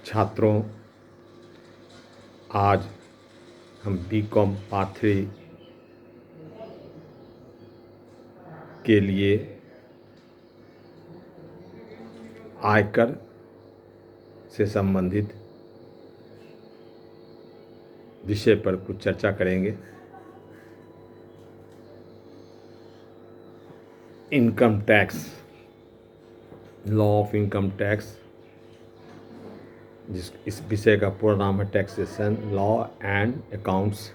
छात्रों, आज हम बीकॉम पार्ट 3 के लिए आयकर से संबंधित विषय पर कुछ चर्चा करेंगे। Income tax, law of income tax, इस विषय का पूरा नाम है taxation law and accounts.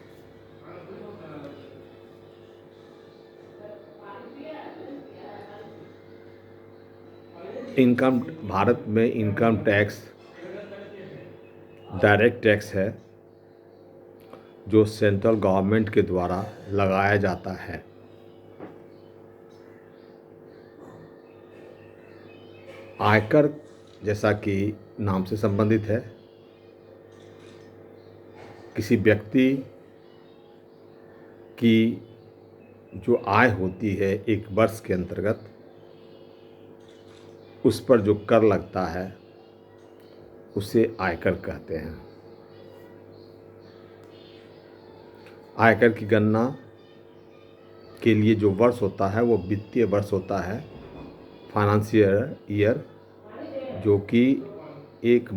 Bharat में इनकम टैक्स डायरेक्ट टैक्स है जो सेंट्रल गवर्नमेंट के द्वारा लगाया जाता है। आयकर, जैसा कि नाम से संबंधित है, किसी व्यक्ति की जो आय होती है एक वर्ष के अंतर्गत, उस पर जो कर लगता है उसे आयकर कहते हैं। आयकर की गणना के लिए जो वर्ष होता है वो वित्तीय वर्ष होता है, फाइनेंशियल ईयर, जो कि 1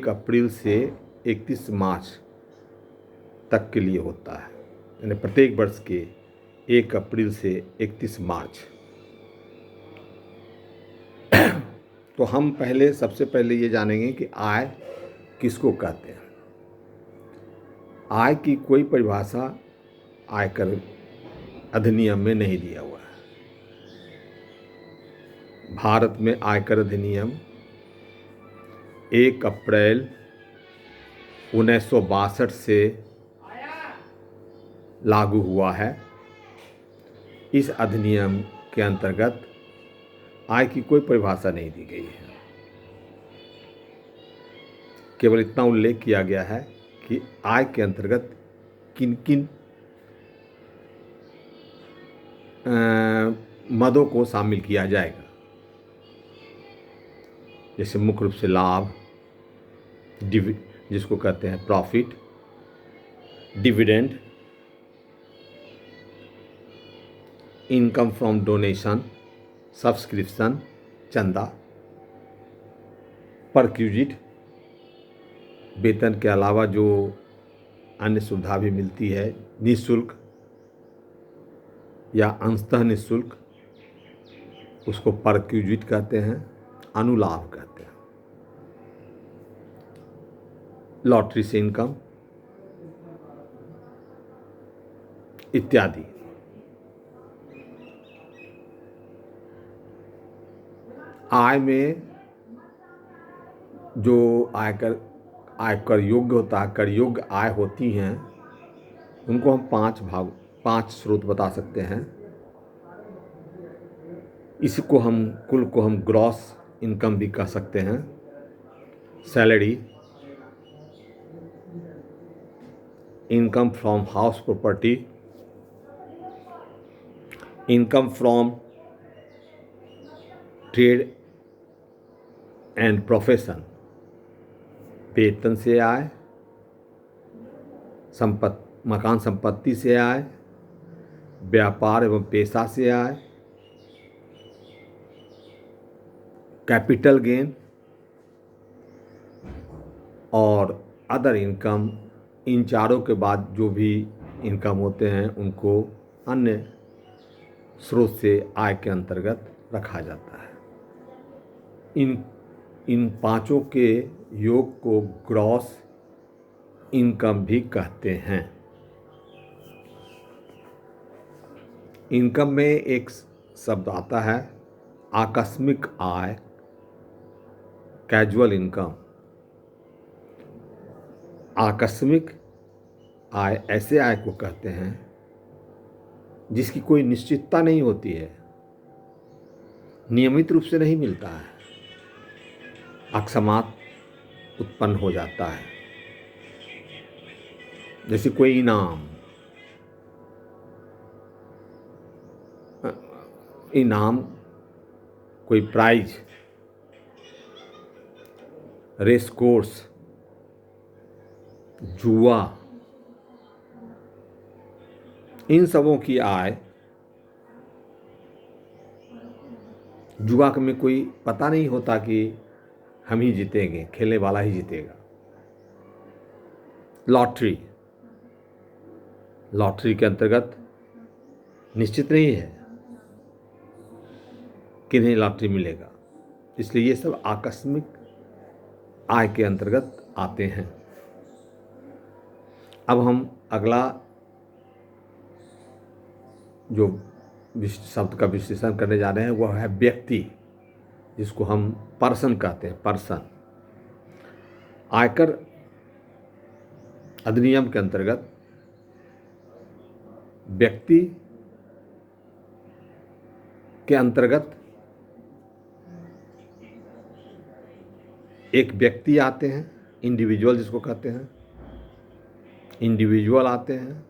अप्रैल से 31 मार्च तक के लिए होता है। यानी प्रत्येक वर्ष के 1 अप्रैल से 31 मार्च। तो हम सबसे पहले ये जानेंगे कि आय किसको कहते हैं। आय की कोई परिभाषा आयकर अधिनियम में नहीं दिया हुआ है। भारत में आयकर अधिनियम 1 अप्रैल 1962 से लागू हुआ है। इस अधिनियम के अंतर्गत आय की कोई परिभाषा नहीं दी गई है। केवल इतना उल्लेख किया गया है कि आय के अंतर्गत किन किन मदों को शामिल किया जाएगा, जैसे मुख्य रूप से लाभ, जिसको कहते हैं profit, dividend, income from donation, subscription, चंदा, परक्यूजिट, वेतन के अलावा जो अन्य सुविधा भी मिलती है, निःशुल्क या अंशतः निःशुल्क, उसको परक्यूजिट कहते हैं, अनुलाभ कहते हैं। लॉटरी से इनकम इत्यादि। आय में जो आयकर योग्य होता है, कर योग्य आय होती हैं, उनको हम 5 स्रोत बता सकते हैं। इसको हम कुल को हम ग्रॉस इनकम भी कह सकते हैं। Salary, income from house property, income from trade and profession, वेतन से आय, मकान संपत्ति से आय, व्यापार एवं पेशा से आय, कैपिटल गेन और अदर इनकम। इन चारों के बाद जो भी इनकम होते हैं उनको अन्य स्रोत से आय के अंतर्गत रखा जाता है। इन पांचों के योग को ग्रॉस इनकम भी कहते हैं। इनकम में एक शब्द आता है आकस्मिक आय, कैजुअल इनकम। आकस्मिक आय ऐसे आय को कहते हैं जिसकी कोई निश्चितता नहीं होती है, नियमित रूप से नहीं मिलता है, अकस्मात उत्पन्न हो जाता है। जैसे कोई इनाम कोई प्राइज, रेस कोर्स, जुआ, इन सबों की आय, जुआ में कोई पता नहीं होता कि हम ही जीतेंगे, खेलने वाला ही जीतेगा। लॉटरी, लॉटरी के अंतर्गत निश्चित नहीं है किन्हें लॉटरी मिलेगा, इसलिए ये सब आकस्मिक आय के अंतर्गत आते हैं। अब हम अगला जो शब्द का विश्लेषण करने जा रहे हैं वह है व्यक्ति, जिसको हम पर्सन कहते हैं। पर्सन, आयकर अधिनियम के अंतर्गत व्यक्ति के अंतर्गत एक व्यक्ति आते हैं, इंडिविजुअल जिसको कहते हैं, इंडिविजुअल आते हैं,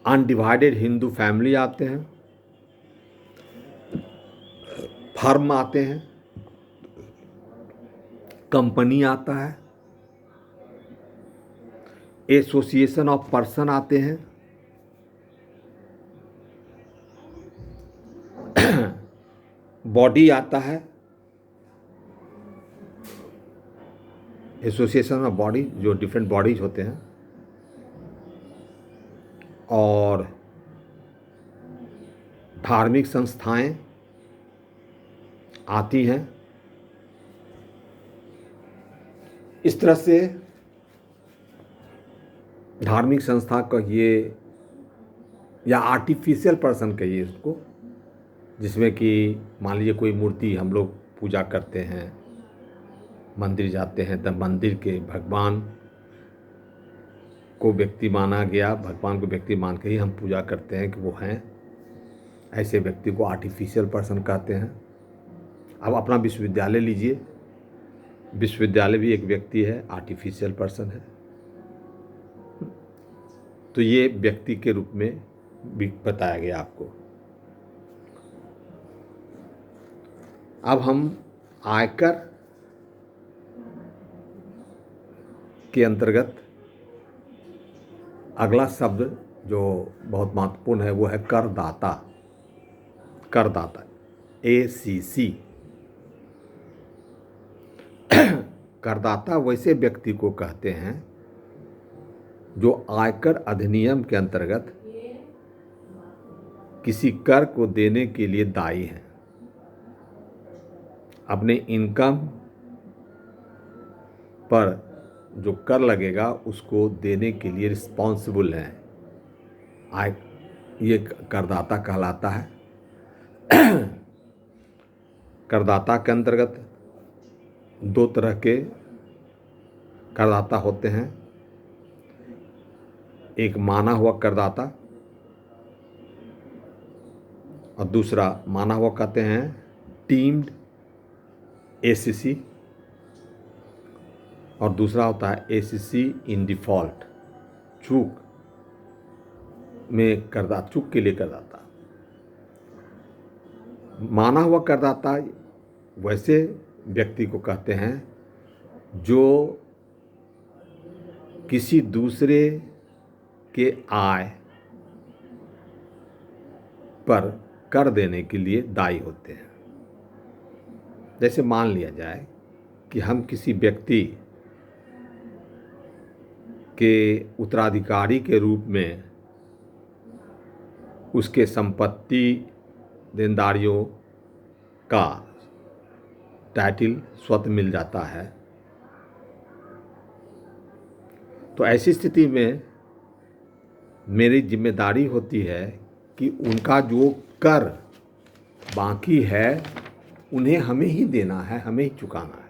अनडिवाइडेड हिंदू फैमिली आते हैं, फर्म आते हैं, कंपनी आता है, एसोसिएशन ऑफ पर्सन आते हैं, बॉडी आता है, एसोसिएशन ऑफ बॉडी जो डिफरेंट बॉडीज होते हैं, और धार्मिक संस्थाएं आती हैं। इस तरह से धार्मिक संस्था का ये, या आर्टिफिशियल पर्सन कहिए इसको, जिसमें कि मान लीजिए कोई मूर्ति हम लोग पूजा करते हैं, मंदिर जाते हैं, तब मंदिर के भगवान को व्यक्ति माना गया, भगवान को व्यक्ति मान के ही हम पूजा करते हैं कि वो हैं, ऐसे व्यक्ति को आर्टिफिशियल पर्सन कहते हैं। अब अपना विश्वविद्यालय लीजिए, विश्वविद्यालय भी एक व्यक्ति है, आर्टिफिशियल पर्सन है। तो ये व्यक्ति के रूप में भी बताया गया आपको। अब हम आयकर के अंतर्गत अगला शब्द जो बहुत महत्वपूर्ण है वो है करदाता। करदाता, ACC। करदाता वैसे व्यक्ति को कहते हैं जो आयकर अधिनियम के अंतर्गत किसी कर को देने के लिए दायी हैं, अपने इनकम पर जो कर लगेगा उसको देने के लिए रिस्पॉन्सिबल हैं। ये करदाता कहलाता है। करदाता के अंतर्गत दो तरह के करदाता होते हैं, एक माना हुआ करदाता और दूसरा माना हुआ कहते हैं टीम्ड ACC, और दूसरा होता है ACC इन डिफ़ॉल्ट, चूक में करदाता, चूक के लिए करदाता। माना हुआ करदाता वैसे व्यक्ति को कहते हैं जो किसी दूसरे के आय पर कर देने के लिए दायी होते हैं। जैसे मान लिया जाए कि हम किसी व्यक्ति के उत्तराधिकारी के रूप में उसके संपत्ति देनदारियों का टाइटल स्वतः मिल जाता है, तो ऐसी स्थिति में मेरी जिम्मेदारी होती है कि उनका जो कर बाकी है उन्हें हमें ही देना है, हमें ही चुकाना है,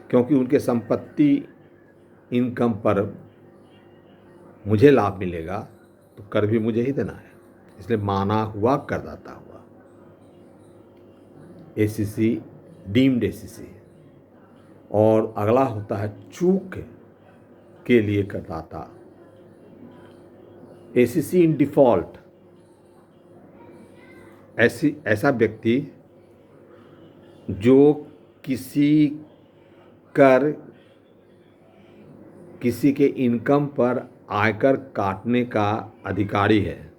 क्योंकि उनके संपत्ति इनकम पर मुझे लाभ मिलेगा तो कर भी मुझे ही देना है। इसलिए माना हुआ करदाता हुआ ACC, डीम्ड ACC। और अगला होता है चूक के लिए करदाता, ACC इन डिफ़ॉल्ट। ऐसा व्यक्ति जो कर किसी के इनकम पर आयकर काटने का अधिकारी है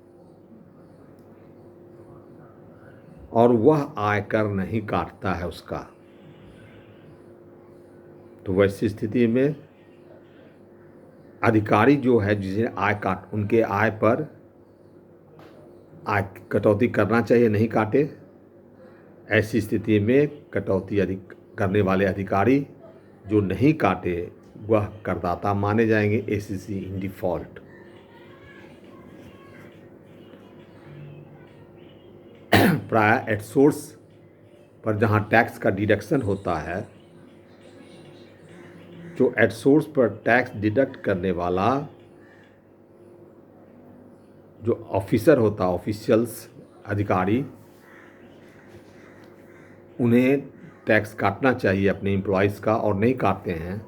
और वह आयकर नहीं काटता है उसका, तो वैसी स्थिति में अधिकारी जो है जिसे उनके आय पर आय कटौती करना चाहिए, नहीं काटे, ऐसी स्थिति में कटौती करने वाले अधिकारी जो नहीं काटे वह करदाता माने जाएंगे, एसीसी इन डिफ़ॉल्ट। प्राय एट सोर्स पर जहां टैक्स का डिडक्शन होता है, जो एट सोर्स पर टैक्स डिडक्ट करने वाला जो ऑफिसर होता है, ऑफिशियल्स, अधिकारी, उन्हें टैक्स काटना चाहिए अपने एम्प्लॉइज़ का और नहीं काटते हैं,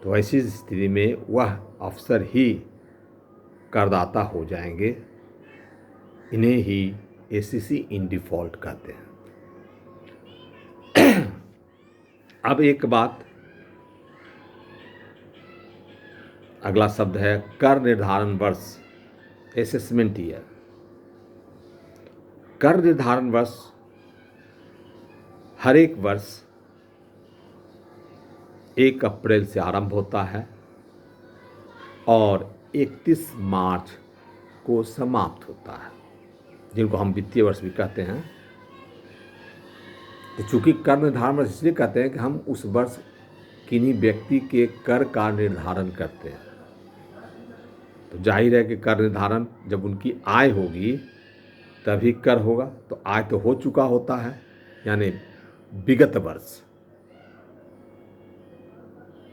तो ऐसी स्थिति में वह अफसर ही करदाता हो जाएंगे। इन्हें ही एसीसी इन डिफ़ॉल्ट कहते हैं। अब एक बात, अगला शब्द है कर निर्धारण वर्ष, असेसमेंट ईयर। कर निर्धारण वर्ष हर एक वर्ष 1 अप्रैल से आरंभ होता है और 31 मार्च को समाप्त होता है, जिनको हम वित्तीय वर्ष भी कहते हैं। तो चूँकि कर निर्धारण वर्ष इसलिए कहते हैं कि हम उस वर्ष किन्हीं व्यक्ति के कर का निर्धारण करते हैं, तो जाहिर है कि कर निर्धारण जब उनकी आय होगी तभी कर होगा। तो आय तो हो चुका होता है, यानी विगत वर्ष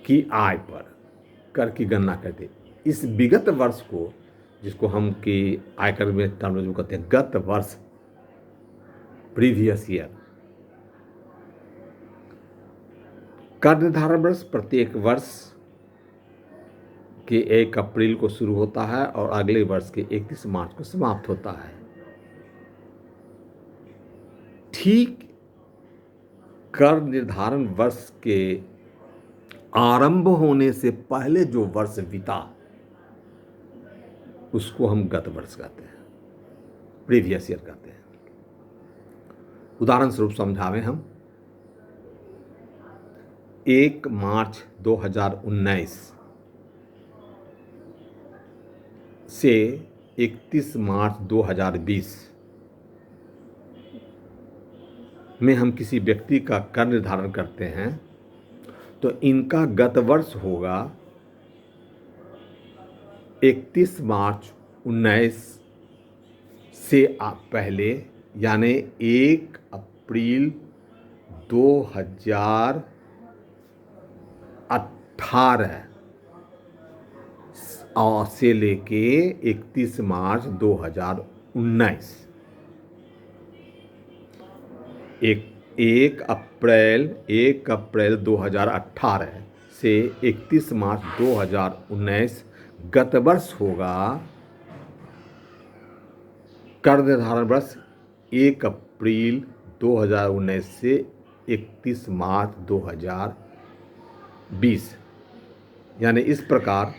की आय पर कर की गणना करते। इस विगत वर्ष को, जिसको हम कि आयकर में टर्मिनोलॉजी कहते हैं गत वर्ष, प्रीवियस ईयर। कर निर्धारण वर्ष प्रत्येक वर्ष के 1 अप्रैल को शुरू होता है और अगले वर्ष के 31 मार्च को समाप्त होता है। ठीक कर निर्धारण वर्ष के आरंभ होने से पहले जो वर्ष बीता उसको हम गत वर्ष कहते हैं, प्रीवियस ईयर कहते हैं। उदाहरण स्वरूप समझावें हम, 1 मार्च 2019 से 31 मार्च 2020 में हम किसी व्यक्ति का कर निर्धारण करते हैं, तो इनका गत वर्ष होगा 31 मार्च 19 से पहले, यानी 1 अप्रैल 2018 और से लेके 31 मार्च 2019। 1 अप्रैल 2018 से 31 मार्च 2019 गत वर्ष होगा। कर निर्धारण वर्ष 1 अप्रैल 2019 से 31 मार्च 2020, यानी इस प्रकार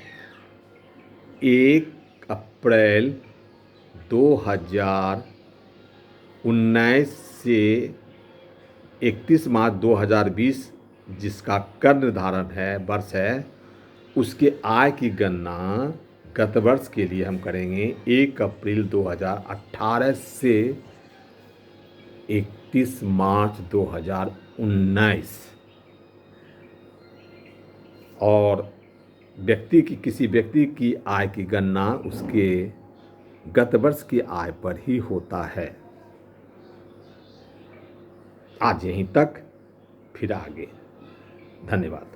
1 अप्रैल 2019 से 31 मार्च 2020 जिसका कर निर्धारण है वर्ष है, उसके आय की गणना गत वर्ष के लिए हम करेंगे 1 अप्रैल 2018 से 31 मार्च 2019। और किसी व्यक्ति की आय की गणना उसके गत वर्ष की आय पर ही होता है। आज यहीं तक, फिर आगे। धन्यवाद।